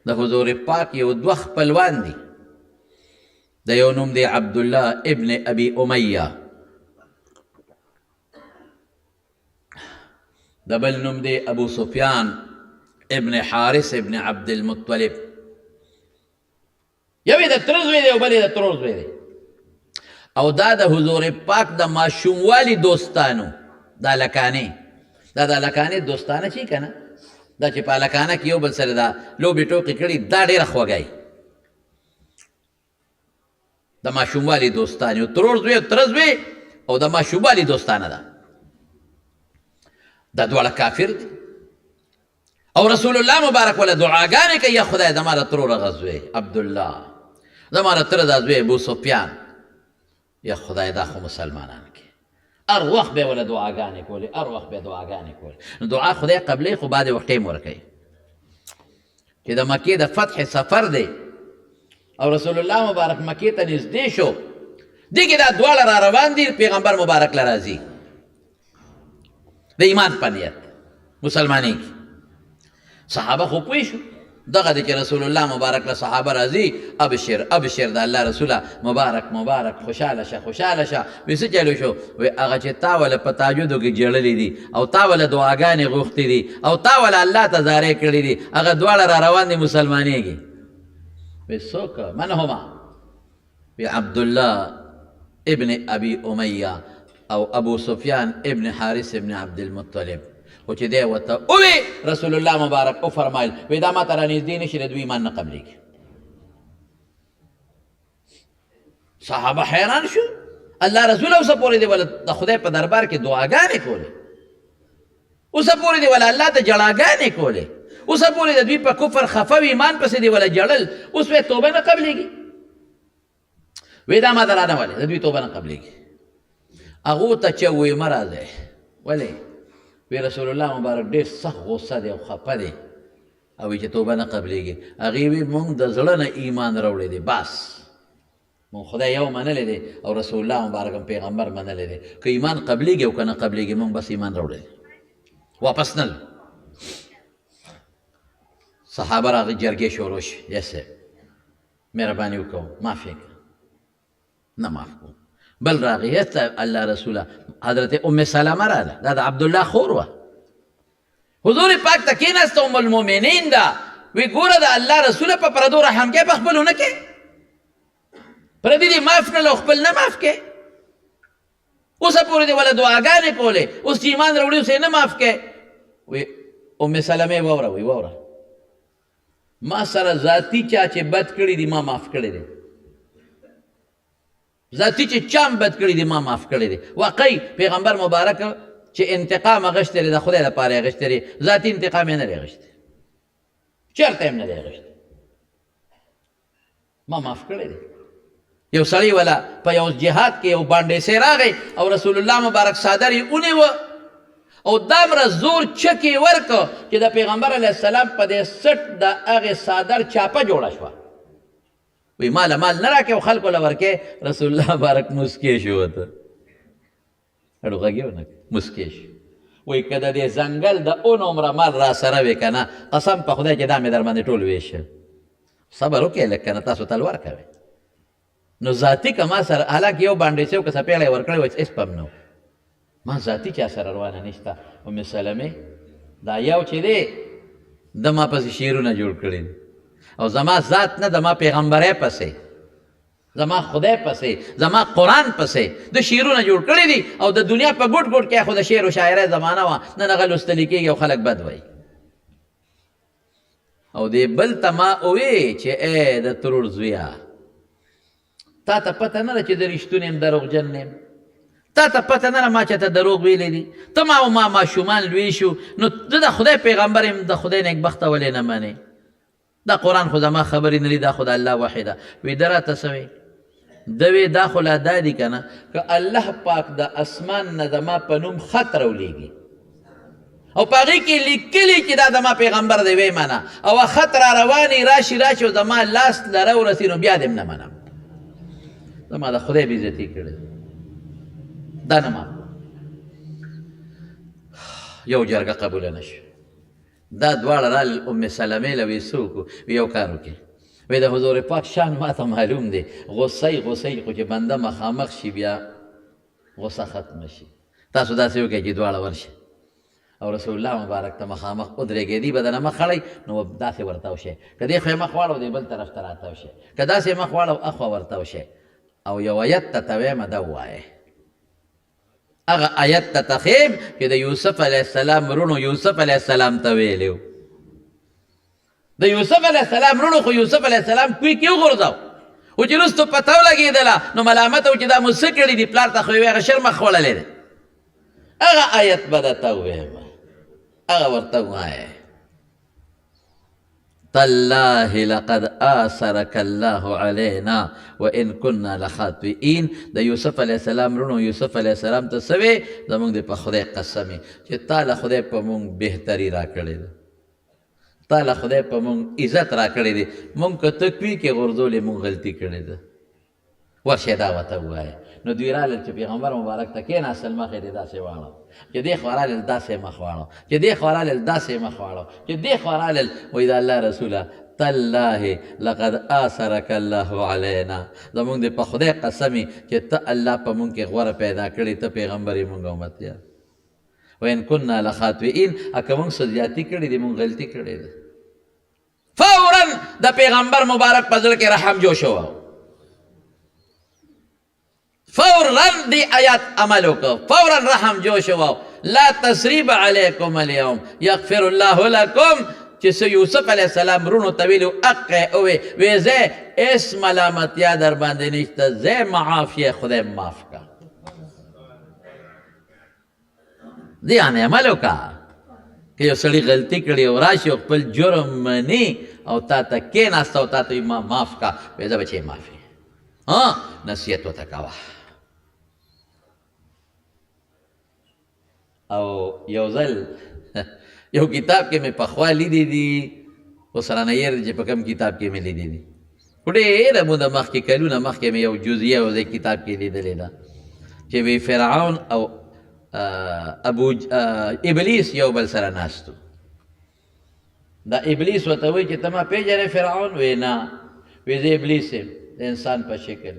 د حضور پاک یو دوه خپلوان دي د یو نوم دی عبدالله ابن ابي امیه د بل نوم دی ابو سفیان ابن حارث ابن عبد المطلب یو یې د تره زوی دی او بل یې د ترور زوی دی او دا د حضور پاک د ماشوموالي دوستانو دا لکانې دا د لکانې دوستانه چې که نه دا چې په لکانه کې یو بل سره دا لوبې ټوکې کړي دا ډېره خوږی د ماشوموالي دوستان یو ترور زوی تره زوی او د ماشوموالي دوستانه ده دا دواړه کافر دي او رسول الله مبارک ولا دعاګانې کوي یا خدای زما د ترور هغه زوی عبدالله زما د تره دا زوی ابو سفیان یا خدای دا خو مسلمانان کې هر وخت به یې وله دعاګانې کولې هر وخت به یې دعاګانې کولې نو دعا خدای قبلې خو بعد وخت ټیم ورکوي چې د مکې د فتح سفر دی او رسول الله مبارک مکې ته نږدې شو دې کې دا دواړه را روان دي پیغمبر مبارک له راځي د ایمان په نیت مسلمانۍ کې صحابه خو پوه شو دغه دی چې رسول الله مبارک له صحابه راځي ابشر ابشر د الله رسوله مبارک مبارک خوشحاله شه خوشحاله شه وایي څه چلو شو وایي هغه چې تا وله په تاجدو کې جړلي دي او تا وله دعاګانې غوښتې دي او تا وله الله ته زارۍ کړي دي هغه دواړه را روان دي مسلمانېږي وایي څوک من هما وایي عبدالله ابن ابي امیه او ابو سفیان ابن حارث ابن عبدالمطلب خو چې دی ورته ووی رسول الله مبارک وفرمایل وایي دا ما ته رانږدې نه شي د دوی ایمان نه قبلېږي صحابه حیران شو الله رسول اوسه پورې دی وله د خدای په دربار کې دعاګانې کولې اوسه پورې دی وله الله ته جړاګانې کولې اوسه پورې د دوی په کفر خفه و ایمان پسې دی وله جړل اوس وایي توبه نه قبلېږي وایي دا ما ته رانه ولې د دوی توبه نه قبلېږي هغو ته چې وایي مه راځئ ولې وی رسول الله مبارک ډېر سخت غصه دی او خفه دی او وی چې توبه نه قبلېږي هغې وی مونږ د زړه نه ایمان راوړی دی بس مونږ خدای یو منلی دی او رسول الله مبارک هم پیغمبر منلی دی که ایمان قبلېږي او که نه قبلېږي مونږ بس ایمان راوړی دی واپس نه صحابه راغی جرګې شروع شي یا صاحب مهرباني وکړو معاف یې کړه نه معاف کوو بل راغی الله رسوله حضرت ام سلمه راغله دا د عبدالله خور وه حضور پاک ته کېناسته ام المؤمنین ده وی ګوره د الله رسوله په پردو رحم کې په خپلو نه کې پردي دې معاف کړل او خپل نه معاف کې اوسه پورې دې وله دعاګانې کولې اوس چې ایمان راوړي اوس یې نه معاف کې وی ام سلمې واوره وی واوره ما سره ذاتي چا چې بد کړي دي ما معاف کړی دی ذاتی چې چام بد کړي دي ما معاف کړی دی واقعي پیغمبر مبارک چې انتقام اخیستی دی د خدای لپاره یې اخیستی دی ذاتي انتقام یې نه دی اخیستی چېرته هم نه دی اخیستی ما معاف کړی دی یو سړی والا په یو جهاد کې یو باندې سې راغی او رسول الله مبارک صادر یې ونیوه او دامره زور چکې ورکړه چې د پیغمبر علیه السلام په دې سټ د هغې صادر چاپه جوړه شوه وی مال مال نه راکې او خلکو له ورکې رسول الله مبارک مسکې شو ورته اړو غږ یې ونه مسکې شو وی که د دې ځنګل د اون عمره مال را سره وې که نه قسم په خدای چې دا مې در باندې ټول ویشه صبر وکړئ لږ که نه تاسو تلوار کوئ نو ذاتي که ما سره حالانکه یو باندې چې و که څپېړی ورکړی و هېڅ پم نه ما ذاتي چا سره روانه نشته ام سلمې دا یو چې دی د ما پسې شعرونه جوړ کړي او زما ذات نه د ما پیغمبری پسې زما خدای پسې زما قرآن پسې د شعرونه جوړ کړي دي او د دنیا په ګوټ ګوټ کې خو د شعر و شاعرۍ زمانه وه نن هغه لوستلی کېږي او خلک بد وایي او دې بل ته ما ووی چې ای د ترور زویه تا ته پته نه ده چې د رښتون یم دروغجن نه یم تا ته پته نه ده ما چاته دروغ ویلی دي ته ما او ما ماشومان لوی شو نو زه د خدای پیغمبر یم د خدای نیکبخته ولې نه منې دا قرآن خو زما خبرې نه دي دا خو د الله وحی ده وی ده راته څه وی ده وی دا خو لا دا دي که نه که الله پاک د اسمان نه زما په نوم خط راولیږي او په هغې کې لیکلي چې دا زما پیغمبر دی وی منه او خط را روانې راشي راشي او زما لاس له راورسي نو بیا دې هم نه منم زما د خدای بېعزتي کړې دا نه ما یو جرګه قبوله نه شو دا دواړه رال ام سلمې له وی څه وکړو وی یو کار وکړي وی د حضور پاک شان ما ته معلوم دی غصه غصه خو چې بنده مخامخ شي بیا غصه ختمه شي تاسو داسې وکړئ چې دواړه ورشي او رسول الله مبارک ته مخامخ ودرېږئ دی به دنه مخ خړئ نو داسې ورته وشئ که دې خوا یې مخ واړو دی بل طرف ته راته وشئ که داسې مخ واړو اخوا ورته وشئ او یو آیت ته ته ویمه ده ووایې هغه آیت ته تخیم چې د یوسف علیه السلام رونو یوسف علیه السلام ته ویلی و د یوسف علیه السلام رونو خو یوسف علیه السلام کوی کې وغورځاو و چې وروستو پته ولګېدله نو ملامته و چې دا مو څه کړي دي پلار ته خو یې هغه شر مخ خوړلی دی هغه آیت به درته وویمه هغه ورته ووایې تالله لقد آثرك الله علينا وإن كنا لخاطئين د یوسف علیه السلام رونو یوسف علیه السلام ته څه وی زمونږ د په خدای قسم چې تا له خدای په مونږ بهتري راکړې ده تا له خدای په مونږ عزت راکړی دی مونږ که ته کوي کې غورځولې مونږ غلطي کړې ده ورشه دا ورته ووایه نو دوی رالل چې پیغمبر مبارک ته کېناستل مخ یې دې داسې واړو چې دې خوا رالل داسې مخ واړو چې دې خوا رالل داسې مخ واړو چې دې خوا رالل وایي د الله رسوله تالله لقد آثرك الله علينا زمونږ د په خدای قسمې چې ته الله په مونږ کې غوره پیدا کړې ته پیغمبر یې مونږ امتیان وإن كنا لخاطئين که مونږ څه زیاتي کړې دي مونږ غلطي کړې ده فورا د پیغمبر مبارک په زړه کې رحم جوش شو فورا دی آیات عمل وکړه فورا رحم جوش شو لا تسریب علیکم اليوم یغفر الله لکم چې څه یوسف علیه السلام رونو ته ویلي اقې اوې وی زه اس ملامتیا در باندې نشته زه معافیه خدای معاف کا دی یعنې عمل وکړه که یو سړي غلطي کړي او راشي او خپل جرم مني او تا ته کېناسته او تا ته ما معاف کا وی زه به چې معافي نصیحت ورته کوه او یو ځل یو کتاب کې مې پخوا لیدې دي اوس رانه یېر دی چې په کوم کتاب کې مې لیدې دي خو ډېره موده مخکې کلونه مخکې مې یو جزیه او دې کتاب کې لیدلې ده چې وی فرعون او ابلیس یو بل سره ناستو دا ابلیس ورته وایي چې ته ما پېژنې فرعون وی نه وی زه ابلیس یم د انسان په شکل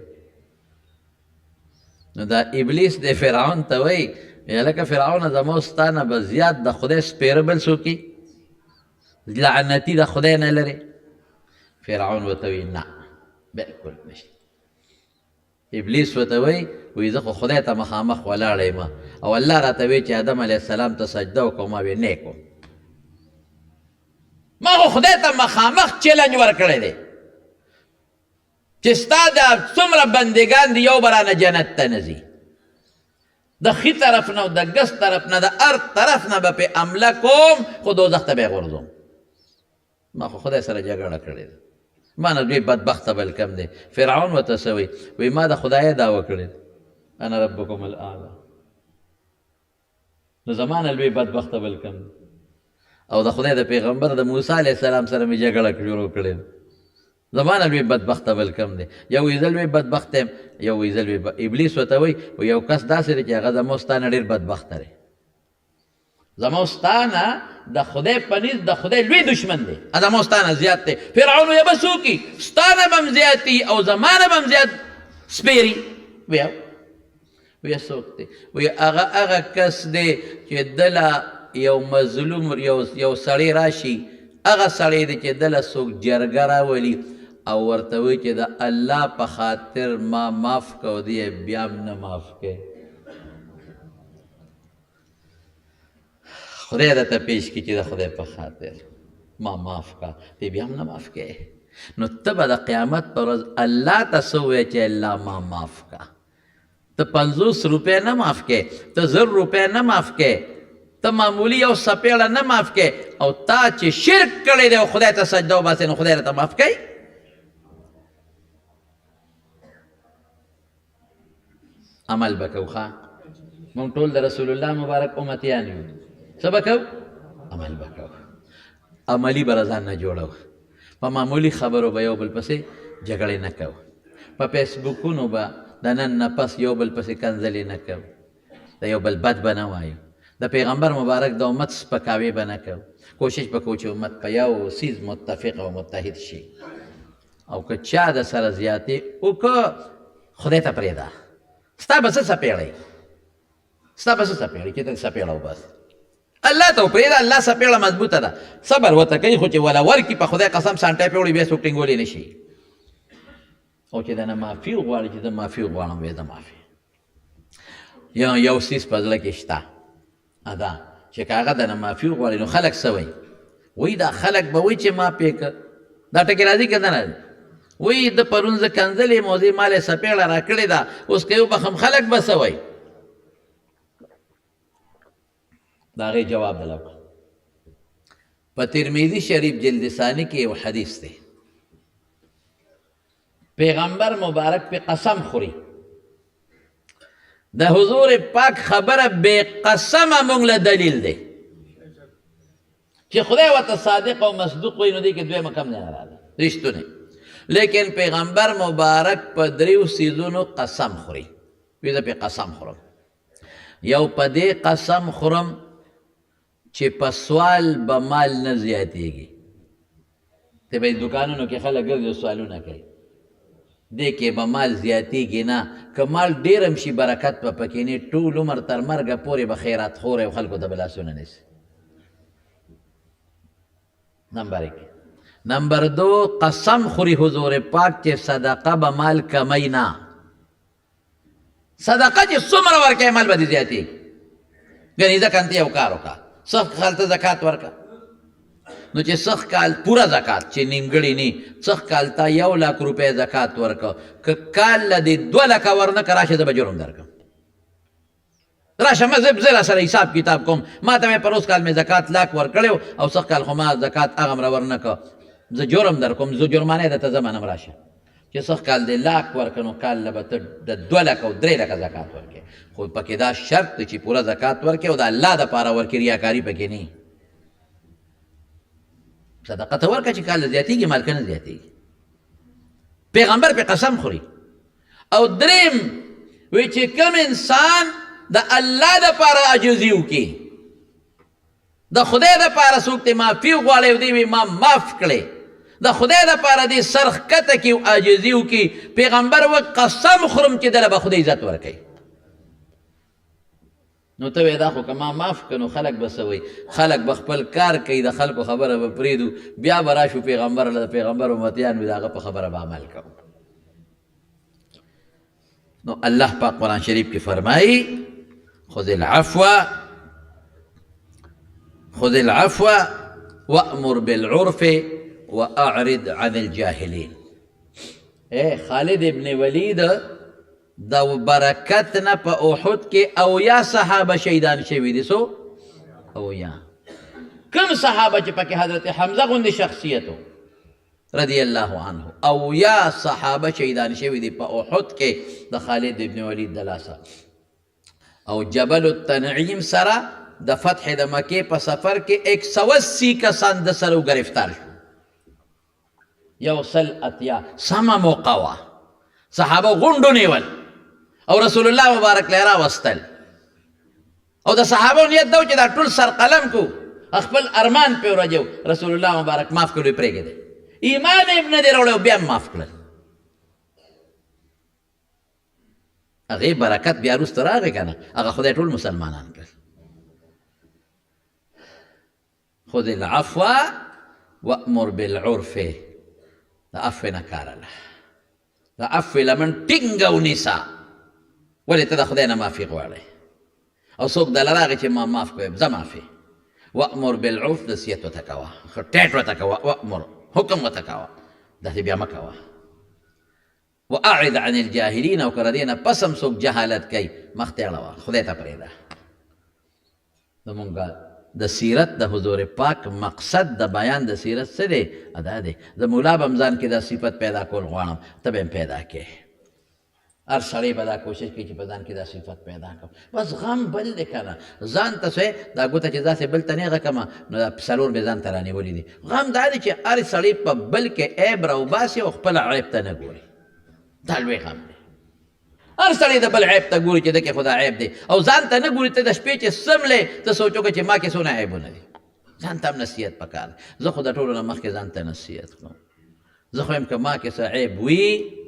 نو دا ابلیس د فرعون ته وایي لکه فرعون زما ستا نه به زیات د خدای سپېره بل څوک لعنتي د خدای نه لرې فرعون ورته وایي نه بالکل نشته ابلیس ورته وایي زه خو خدای ته مخامخ ولاړ یم او الله راته وایي چې آدم علیه السلام ته سجده وکړو ما وی نه کوم ما خو خدای ته مخامخ چیلنج ورکړی دی چې ستا د څومره بندګان دي یو به رانه جنت ته نه ځي د ښي طرف نه او د ګس طرف نه د هر طرف نه به پې حمله کوم خو دوزخ ته به یې غورځوم ما خو خدای سره جګړه کړې ده ما نه دوی بدبخته بل کم دی فرعون ورته څه وایي ما د خدای دعوه کړې انا ربکم الاعلی نو زما نه لوی بدبخته بل کم دی او د خدای د پیغمبر د موسی علیه السلام سره مې جګړه شروع کړې زما نه لوی بدبخته بل کم دی یو وایي زه لوی بدبخته یم یو وایي زه لوی ابلیس ورته وایي یو کس داسې دی چې هغه زما ستا نه ډېر بدبخته دی زما ستا نه د خدای په نزد د خدای لوی دشمن دی زما ستا نه زیات دی فرعون وایي بس وکړي ستا نه به هم زیاتي او زما نه به هم زیات سپېري وایي څوک دی وایي هغه کس دی چې دله یو مظلوم یو سړی راشي هغه سړی دی چې دله څوک جرګه راولي او ورته وایي چې د الله په خاطر ما معاف کو دی بیا هم نه معاف کوي خدای درته پیش کړي چې د خدای په خاطر ما معاف کا دی بیا هم نه معاف کوي نو ته به د قیامت پر ورځ الله ته څه وایې چې الله ما معاف کا ته 50 روپۍ نه معاف کوې ته 1000 روپۍ نه معاف کوې ته معمولي یو سپېړه نه معاف کوې او تا چې شرک کړی دی او خدای ته سجده وباسې نو خدای راته معاف کوي عمل به کوو ښه موږ ټول د رسول الله مبارک امتیان یو څه به کوو عمل به کوو عملي به ځان نه جوړو په معمولي خبرو به یو بل پسې جګړې نه کوو په فیسبوکونو به د نن نه پس یو بل پسې کنځلې نه کوو د یو بل بد به نه وایو د پیغمبر مبارک د امت سپکاوی به نه کوو کوشش به کوو چې امت په یو څیز متفق او متحد شي او که چا د سره زیاتې وکړه خدای ته پرېږده ستا به څه څپېړی ستا به څه څپېړی چې ته څپېړه وباس الله ته وپرېږده الله څپېړه مضبوطه ده صبر ورته کوي خو چې وله ورکړي په خدای قسم سانټی پې وړي بیا څوک ټینګولی نه شي او چې د نه معافي وغواړي چې زه معافي وغواړم وایي زه معافي یو څیز په زړه کې شته دا چې که هغه د نه معافي وغواړي نو خلک څه وایي وایي دا خلک به وایي چې ما پې که دا ټکې راځي که نه راځي وایي د پرون زه کنځلې موزې مال یې سپېړه را کړې ده اوس که وبخم خلک به څه وایي د هغې جواب دله وکړه په ترمیزي شریف جلد ثاني کې یو حدیث دی پیغمبر مبارک پہ قسم خوری د حضور پاک خبره بے قسمه مونږ له دلیل دی چې خدای ورته صادق او مصدوق وایي نو دې کې دویمه کم نه راغله رښتونی لیکن پیغمبر مبارک په دریو څیزونو قسم خوري وایي زه پې قسم خورم یو په دې قسم خورم چې په سوال به مال نه زیاتېږي ته به دکانونو کې خلک ګرځي سوالونه کوي دې کې به مال زیاتېږي نه که مال ډېر هم شي برکت به پکې نه ټول عمر تر مرګه پورې به خیرات خور او خلکو ته به لاسونه نیسي نمبر 1 نمبر 2 قسم خوري حضور پاک چې صدقه به مال کمی نه صدقه چې څومره ورکوې مال به دې زیاتېږي ګنې ځکه انته یو کار وکړه سخت کال ته زکات ورکړه نو چې سخت کال پوره زکات چې نیمګړی نه سخت کال ته 1 لک روپۍ زکات ورکړه که کال له دې 2 لکه ورنه که راشه زه به جرم درکړم راشه زه راسره حساب کتاب کوم ما ته مې په روز کال مې زکات لاک ورکړی او سخت کال خو ما زکات هغه مره ورنه که زه جرم در کوم زه جرمانه درته زه منم راشه چې سخت کال دې لاک ورکړه نو کال له به ته د 2 لک او 3 لکه زکات ورکړې خو پکې دا شرط دی چې پوره زکات ورکړې او د الله دپاره ورکړې ریاکاري پکې نه صدقه ته ورکړه چې کال له زیاتېږي مال که نه زیاتېږي پیغمبر پې قسم خوري او دریم وایي چې کوم انسان د الله دپاره عاجزي وکړي د خدای دپاره څوک ته معافي وغواړي او دی وایي ما معاف کړې د خدای دپاره دې سر ښکته کړي او عاجزي وکړي پیغمبر وایي قسم خورم چې دله به خدای عزت ورکوي نو ته وایې دا خو که ما معاف کړه نو خلک به څه وایي خلک به خپل کار کوي د خلکو خبره به پرېږدو بیا به راشو پیغمبر له د پیغمبر امتیان وي د هغه په خبره به عمل کوو نو الله پاک قرآن شریف کې فرمایي خذ العفو وأمر بالعرف وأعرض عن الجاهلين خالد ابن ولید د برکت نه په احد کې اویا صحابه شهیدان شوي دي سو اویا کوم صحابه چې پکې حضرت حمزه غوندې شخصیت رضی الله عنه اویا صحابه شهیدان شوي دي په احد کې د خالد ابن ولید د لاسه او جبل التنعیم سره د فتح د مکې په سفر کې 180 کسان د سره گرفتار شو یو سل اتیا سمه موقع وه صحابه غونډو نیول او رسول الله مبارک لی راوستل او د صحابو نیت دا و چې دا ټول سر قلم کو خپل ارمان پې ورجو رسول الله مبارک معاف کړو یې پرېږدی ایمان یې نه دی راوړی او بیا هم معاف کړل هغې برکت بیا وروسته راغی که نه هغه خدای ټول مسلمانان کړل خذ العفو وأمر بالعرف د عفو نه کار الله د عفو لمن ټینګه ونیسه ولې ته د خدای نه معافي غواړې او څوک دله راغی چې ما معاف کویم زه معافي وأمر بالعرف نصیحت ورته کوه ټیټ ورته کوه وأمر حکم ورته کوه داسې بیا مه کوه واعرض عن الجاهلین او که د دې نه پس هم څوک جهالت کوي مخ ته اړوه خدای ته پرېږده زمونږ د سیرت د حضور پاک مقصد د بیان د سیرت څه دی دا دی د مولا به هم ځان کې دا صفت پیدا کول غواړم ته به هم پیدا کې هر سړی به دا کوشش کوي چې په ځان کې دا صفت پیدا کړم بس غم بل دی که نه ځان ته څه دا ګوته چې داسې بل ته نیغه کړمه نو دا څلور مې ځان ته رانیولي دي غم دا دی چې هر سړی په بل کې عیب راوباسي او خپله عیب ته نه ګوري دا لوی غم دی هر سړی د بل عیب ته ګوري چې ده کې خو دا عیب دی او ځان ته نه ګوري ته د شپې چې څملې ته سوچ وکړه چې ما کې څونه عیبونه دي ځان ته هم نصیحت پکار دی زه خو د ټولو نه مخکې ځان ته نصیحت کړم زه خو یم که ما کې څه عیب وي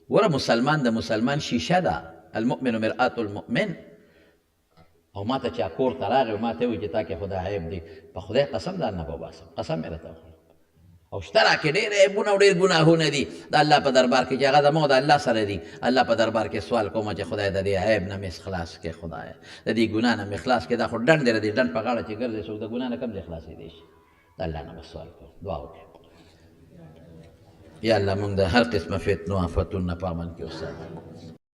وره مسلمان د مسلمان شیشه ده المؤمن مرآة المؤمن او ما ته چا کور ته راغی او ما ته وایي چې تا کې خو دا عیب دی په خدای قسم ځان نه به وباسم قسم مې راته وخوړ او شته راکې ډېر عیبونه او ډېر ګناهونه دي د الله په دربار کې چې هغه زموږ د الله سره دي. الله په دربار کې سوال کوم چې خدای د دې عیب نه مې خلاص کړې، خدای د دې ګناه نه مې خلاص کړې. دا خو ډنډ دی، د دې ډنډ په غاړه چې ګرځي څوک د ګناه نه کم ځای خلاصېدی شي. د الله نه به سوال کوو، دعا وکړو. یا الله موږ د هر قسمه فتنو آفتونو نه په امن کې وساتې.